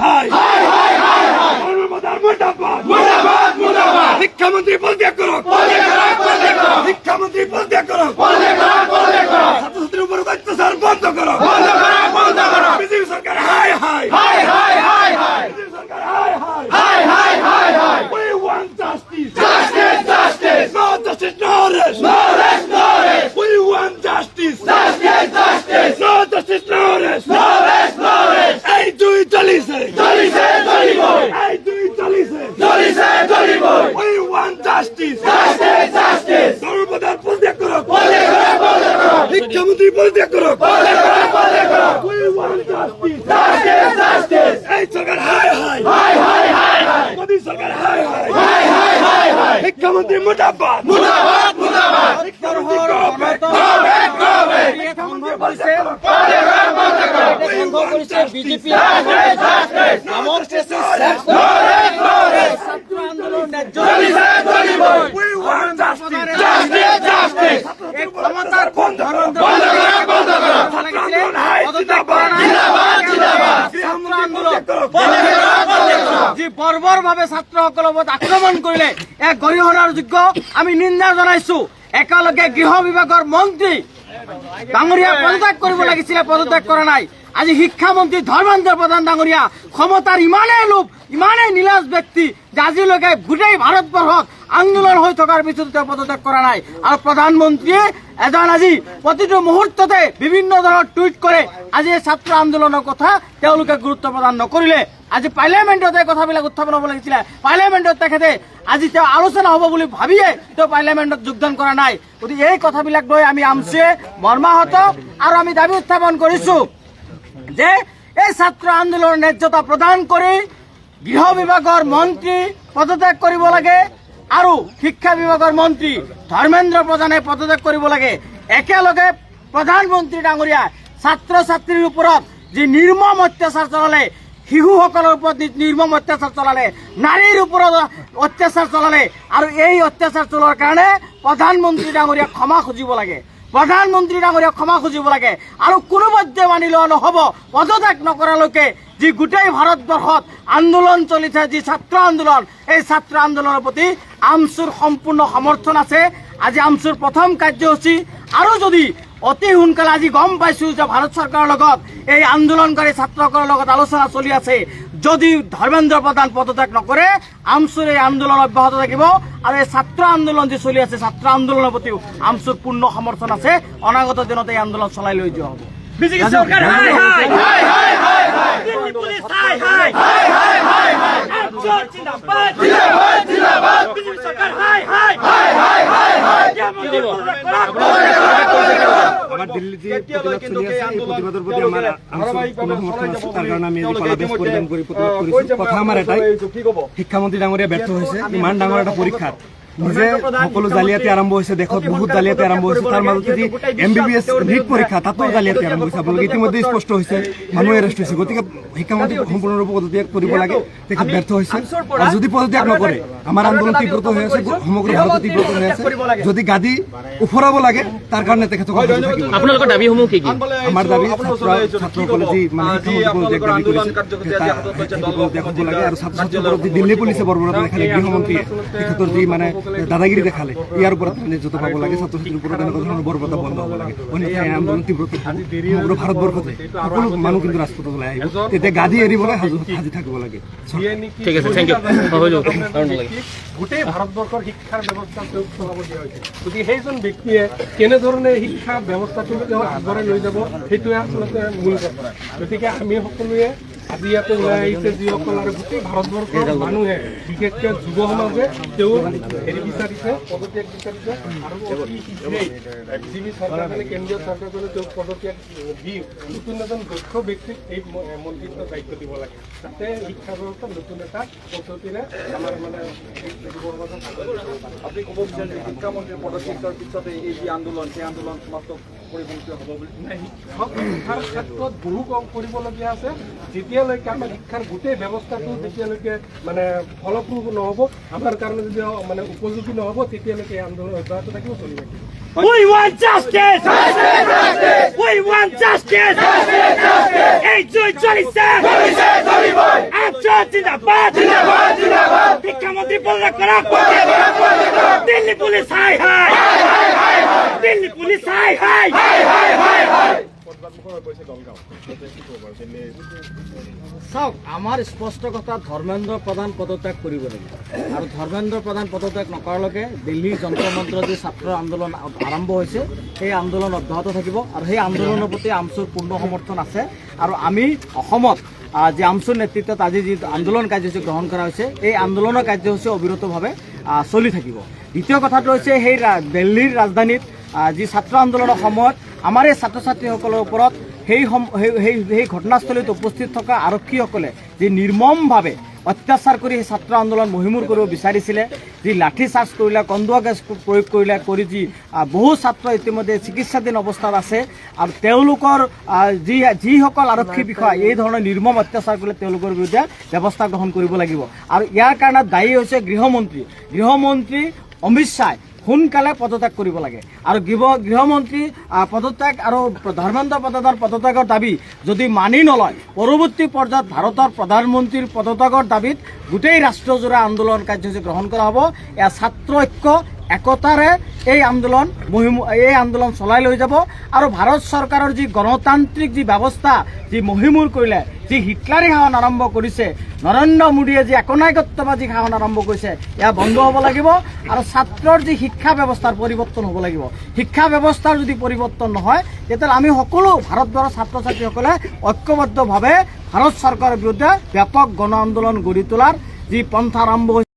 হাই শিক্ষামন্ত্রী পদত্যাগ করুক, শিক্ষামন্ত্রী পদত্যাগ করুক, ছাত্রছাত্রীর উপর অত্যাচার বন্ধ করো, বিজেপি সরকার হাই হাই, বিজেপি সরকার হাই হাই, we want justice, no justice, no rest, we want justice, no justice, no rest, এই দুই চলিছে, এই দুই চলিছে, we want justice, ধর্মপ্রধান পদত্যাগ করুক, শিক্ষামন্ত্রী পদত্যাগ করুক, we want justice, এই সরকার হাই হাই, মোদী সরকার হাই হাই, শিক্ষামন্ত্রী মুর্দাবাদ, শিক্ষামন্ত্রী বিজেপি ছাত্র আন্দোলন যি বৰ্বৰ ভাৱে ছাত্ৰসকলৰ ওপৰত আক্ৰমণ কৰিলে এক গৰিহণাৰ যোগ্য আমি নিন্দা জনাইছো। একেলগে গৃহ বিভাগৰ মন্ত্ৰী ডাঙৰীয়া পদত্যাগ কৰিব লাগিছিলে, পদত্যাগ কৰা নাই। আজি শিক্ষামন্ত্ৰী ধৰ্মেন্দ্ৰ প্ৰধান ডাঙৰীয়া ক্ষমতাৰ ইমানেই লোভ, ইমানেই নীলাজ ব্যক্তি যে আজিলৈকে গোটেই ভাৰতবৰ্ষত আন্দোলন হৈ থকাৰ পিছতো তেওঁ পদত্যাগ কৰা নাই। আৰু প্ৰধানমন্ত্ৰীয়ে আজি প্ৰতিটো মুহূৰ্ততে বিভিন্ন ধৰণৰ টুইট কৰে। আজি এই ছাত্ৰ আন্দোলনৰ কথা তেওঁলোকে গুৰুত্ব প্ৰদান নকৰিলে। আজি পাৰ্লিয়ামেণ্টত এই কথাবিলাক উত্থাপন হ'ব লাগিছিলে। পাৰ্লিয়ামেণ্টত তেখেতে আজি তেওঁ আলোচনা হ'ব বুলি ভাবিয়ে তেওঁ পাৰ্লিয়ামেণ্টত যোগদান কৰা নাই। গতিকে এই কথাবিলাক লৈ আমি আমচিয়ে মৰ্মাহত আৰু আমি দাবী উত্থাপন কৰিছো যে এই ছাত্ৰ আন্দোলনৰ ন্যায্যতা প্ৰদান কৰি গৃহ বিভাগৰ মন্ত্ৰী পদত্যাগ কৰিব লাগে আৰু শিক্ষা বিভাগৰ মন্ত্ৰী ধৰ্মেন্দ্ৰ প্ৰধানে পদত্যাগ কৰিব লাগে। একেলগে প্ৰধানমন্ত্ৰী ডাঙৰীয়া ছাত্ৰ ছাত্ৰীৰ ওপৰত যি নিৰ্মম অত্যাচাৰ চলালে, শিশুসকলৰ ওপৰত নিৰ্মম অত্যাচাৰ চলালে, নাৰীৰ ওপৰত অত্যাচাৰ চলালে আৰু এই অত্যাচাৰ চলোৱাৰ কাৰণে প্ৰধানমন্ত্ৰী ডাঙৰীয়াক ক্ষমা খুজিব লাগে, প্ৰধানমন্ত্ৰী ডাঙৰীয়াক ক্ষমা খুজিব লাগে। আৰু কোনোপধ্যে মানি লোৱা নহ'ব পদত্যাগ নকৰালৈকে যি গোটেই ভাৰতবৰ্ষত আন্দোলন চলিছে, যি ছাত্ৰ আন্দোলন, এই ছাত্ৰ আন্দোলনৰ প্ৰতি আমচুৰ সম্পূৰ্ণ সমৰ্থন আছে। আজি আমচুৰ প্ৰথম কাৰ্যসূচী আৰু যদি অতি সোনকালে আজি গম পাইছো যে ভাৰত চৰকাৰৰ লগত এই আন্দোলনকাৰী ছাত্ৰসকলৰ লগত আলোচনা চলি আছে। যদি ধৰ্মেন্দ্ৰ প্ৰধান পদত্যাগ নকৰে আমচুৰ এই আন্দোলন অব্যাহত থাকিব আৰু এই ছাত্ৰ আন্দোলন যি চলি আছে, ছাত্ৰ আন্দোলনৰ প্ৰতিও আমচুৰ পূৰ্ণ সমৰ্থন আছে। অনাগত দিনত এই আন্দোলন চলাই লৈ যোৱা হ'ব। বিজেপি সরকার হাই হাই, দিল্লি পুলিশ হাই হাই, আমচুর জিন্দাবাদ, বিজেপি সরকার হাই হাই, আমার দিল্লিতে প্রতিবাদ চলি আছে। এই প্রতিবাদের প্রতি আমার সমর্থন আছে, তার কারণে আমি বাংলাদেশ পরিধান করে প্রতিবাদ করেছি। কথা আমার এটাই, শিক্ষামন্ত্রী ডাঙৰীয়া ব্যৰ্থ হৈছে। ইমান ডাঙৰ এটা পৰীক্ষাত নিজে সকলো জালিয়াতি আৰম্ভ হৈছে, দেশত বহুত জালিয়াতি আৰম্ভ হৈছে। তাৰ মাজত যদি MBBS নীট পৰীক্ষা তাতো জালিয়াতি আৰম্ভ হৈছে। আপোনালোকে ইতিমধ্যে স্পষ্ট হৈছে, মানুহ এৰেষ্ট হৈছে। গতিকে শিক্ষামন্ত্ৰী সম্পূৰ্ণৰূপে পদত্যাগ কৰিব লাগে, তেখেত ব্যৰ্থ হৈছে। আৰু যদি পদত্যাগ নকৰে আমাৰ আন্দোলন তীব্ৰত হৈ আছে, সমগ্ৰ ভাৰতত তীব্ৰত হৈ আছে। যদি গাদী উফৰাব লাগে তাৰ কাৰণে তেখেতক আপোনালোকৰ দাবীসমূহ কি কি? আমাৰ দাবী ছাত্ৰসকলে যি মানে শিক্ষামন্ত্ৰী পদত্যাগ দাবী কৰিছে পদত্যাগ হ'ব লাগে। আৰু ছাত্ৰ ছাত্ৰীৰ ওপৰত যি দিল্লী পুলিচে বৰ্বৰতা দেখালে, গৃহমন্ত্ৰীয়ে তেখেতৰ যি মানে দাদাগিৰি দেখালে, ইয়াৰ ওপৰত ন্যায্যতা পাব লাগে। ছাত্ৰ ছাত্ৰীৰ ওপৰত এনেকুৱা ধৰণৰ বৰ্বৰতা বন্ধ হ'ব লাগে। অন্যথা এই আন্দোলন তীব্ৰতা সমগ্ৰ ভাৰতবৰ্ষতে সকলো মানুহ কিন্তু ৰাজপথত ওলাই আহিব। তেতিয়া গাদী এৰিবলৈ সাজি থাকিব লাগে। ঠিক আছে, থেংক ইউ। গোটেই ভাৰতবৰ্ষৰ শিক্ষাৰ ব্যৱস্থা তেওঁক চলাব দিয়া হৈছে। গতিকে সেইজন ব্যক্তিয়ে কেনেধৰণে শিক্ষা ব্যৱস্থাটো তেওঁ আগবঢ়াই লৈ যাব সেইটোৱে আচলতে মূল কথা। গতিকে আমি সকলোৱে আজি ইয়াতে ওলাই আহিছে যিসকল আৰু গোটেই ভাৰতবৰ্ষৰ মানুহে, বিশেষকৈ যুৱ সমাজে তেওঁৰ হেৰি বিচাৰিছে, পদত্যাগ বিচাৰিছে। আৰু অতি শীঘ্ৰেই বিজেপি চৰকাৰখনে, কেন্দ্ৰীয় চৰকাৰখনে তেওঁক পদত্যাগ দি নতুন এজন দক্ষ ব্যক্তিক এই মন্ত্ৰীত্বৰ দায়িত্ব দিব লাগে, যাতে শিক্ষা ব্যৱস্থাত নতুন এটা পদ্ধতিৰে আমাৰ মানে যুৱ সমাজক আপুনি ক'ব বিচাৰে শিক্ষামন্ত্ৰীৰ পদত্যাগৰ পিছতে এই যি আন্দোলন, সেই আন্দোলন সমাপ্ত পৰিগণিত হ'ব বুলি? শিক্ষাৰ ক্ষেত্ৰত বহু কম কৰিবলগীয়া আছে। যেতিয়ালৈকে আমাৰ শিক্ষাৰ গোটেই ব্যৱস্থাটো যেতিয়ালৈকে মানে ফলপ্ৰসূ নহ'ব, আমাৰ কাৰণে যদি মানে উপযোগী নহ'ব, তেতিয়ালৈকে এই আন্দোলন অব্যাহত থাকিব, চলি থাকিব। We want justice! We want justice! এই জয় চলিছে, জিন্দাবাদ শিক্ষামন্ত্রী পদত্যাগ করা দিল্লি পুলিশ হাই হাই দিল্লি পুলিশ হাই হাই চাওক আমাৰ স্পষ্ট কথা ধৰ্মেন্দ্ৰ প্ৰধান পদত্যাগ কৰিব লাগিব আৰু ধৰ্মেন্দ্ৰ প্ৰধান পদত্যাগ নকৰালৈকে দিল্লীৰ যন্ত্ৰ মন্ত্ৰ যি ছাত্ৰ আন্দোলন আৰম্ভ হৈছে সেই আন্দোলন অব্যাহত থাকিব আৰু সেই আন্দোলনৰ প্ৰতি আমচুৰ পূৰ্ণ সমৰ্থন আছে আৰু আমি অসমত যি আমচুৰ নেতৃত্বত আজি যি আন্দোলন কাৰ্যসূচী গ্ৰহণ কৰা হৈছে এই আন্দোলনৰ কাৰ্যসূচী অবিৰতভাৱে চলি থাকিব। দ্বিতীয় কথাটো হৈছে সেই দিল্লীৰ ৰাজধানীত যি ছাত্ৰ আন্দোলনৰ সময়ত আমাৰ এই ছাত্ৰ ছাত্ৰীসকলৰ ওপৰত সেই ঘটনাস্থলীত উপস্থিত থকা আৰক্ষীসকলে যি নিৰ্মমভাৱে অত্যাচাৰ কৰি সেই ছাত্ৰ আন্দোলন মহিমূৰ কৰিব বিচাৰিছিলে, যি লাঠি চাৰ্জ কৰিলে, কন্দুৱা গেছ প্ৰয়োগ কৰি যি বহু ছাত্ৰ ইতিমধ্যে চিকিৎসাধীন অৱস্থাত আছে আৰু তেওঁলোকৰ যিসকল আৰক্ষী বিষয়া এই ধৰণৰ নিৰ্মম অত্যাচাৰ কৰিলে তেওঁলোকৰ বিৰুদ্ধে ব্যৱস্থা গ্ৰহণ কৰিব লাগিব আৰু ইয়াৰ কাৰণে দায়ী হৈছে গৃহমন্ত্ৰী অমিত শ্বাহে সোনকালে পদত্যাগ কৰিব লাগে আৰু গৃহমন্ত্ৰী পদত্যাগ আৰু ধৰ্মেন্দ্ৰ প্ৰধানৰ পদত্যাগৰ দাবী যদি মানি নলয় পৰৱৰ্তী পৰ্যায়ত ভাৰতৰ প্ৰধানমন্ত্ৰীৰ পদত্যাগৰ দাবীত গোটেই ৰাষ্ট্ৰজোৰা আন্দোলন কাৰ্যসূচী গ্ৰহণ কৰা হ'ব। এয়া ছাত্ৰ ঐক্য একতাৰে এই আন্দোলন চলাই লৈ যাব আৰু ভাৰত চৰকাৰৰ যি গণতান্ত্ৰিক যি ব্যৱস্থা যি মহিমূৰ কৰিলে, যি হিটলাৰী শাসন আৰম্ভ কৰিছে, নৰেন্দ্ৰ মোদীয়ে যি একনায়কত্ববাদী শাসন আৰম্ভ কৰিছে এয়া বন্ধ হ'ব লাগিব আৰু ছাত্ৰৰ যি শিক্ষা ব্যৱস্থাৰ পৰিৱৰ্তন হ'ব লাগিব। শিক্ষা ব্যৱস্থাৰ যদি পৰিৱৰ্তন নহয় তেতিয়াহ'লে আমি সকলো ভাৰতবৰ্ষৰ ছাত্ৰ ছাত্ৰীসকলে ঐক্যবদ্ধভাৱে ভাৰত চৰকাৰৰ বিৰুদ্ধে ব্যাপক গণ আন্দোলন গঢ়ি তোলাৰ যি পন্থা আৰম্ভ হৈছে